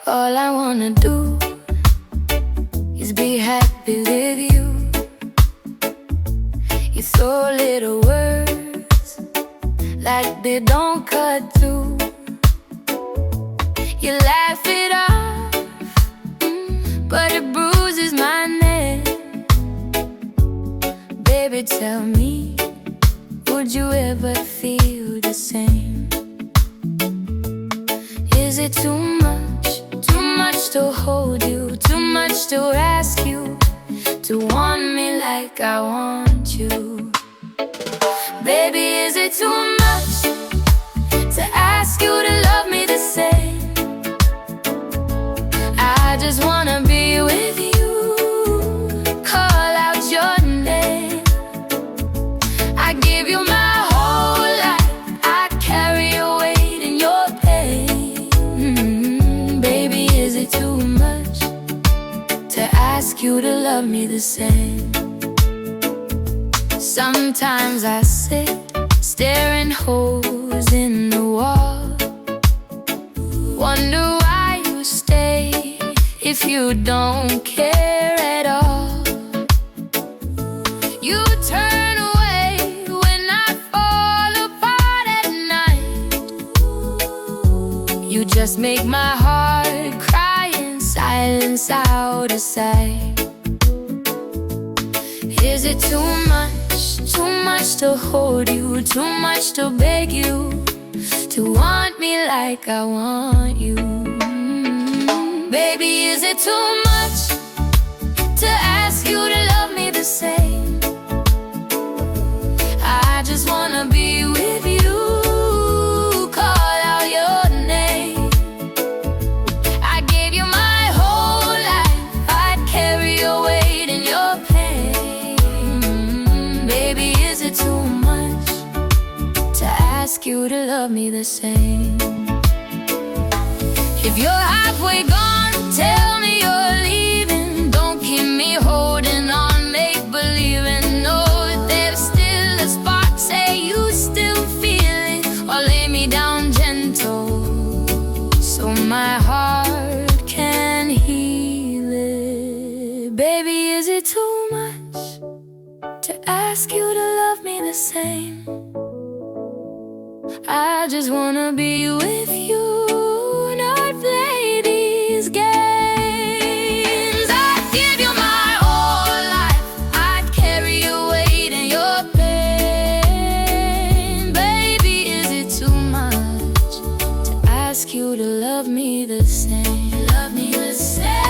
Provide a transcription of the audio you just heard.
All I wanna do is be happy with you. You throw little words like they don't cut through. You laugh it off, but it bruises my neck. Baby, tell me, would you ever feel the same? Is it too much to hold you, too much to ask you to want me like I want you? Baby, is it too much to ask you to love me the same? I just wanna be with you, call out your name. I give you my whole life, I carry your weight in your pain. Baby, is it too much to ask you to love me the same? Sometimes I sit staring holes in the wall, wonder why you stay if you don't care at all. You turn away when I fall apart at night. You just make my heart cry in silence out of sight. Is it too much to hold you, too much to beg you to want me like I want you? Baby, is it too much to ask you to love me the same? I just wanna be with you, call out your name. I gave you my whole life, I'd carry your weight in your pain. Baby, is it too much to ask you to love me the same? If you're halfway gone, tell me you're leaving. Don't keep me holding on, make believing. Know that there's still a spark, say you still feel it, or lay me down gentle so my heart can heal it. Baby, is it too much to ask you to love me the same? I just wanna be with you, not play these games. I'd give you my whole life, I'd carry your weight in your pain. Baby, is it too much to ask you to love me the same? Love me the same.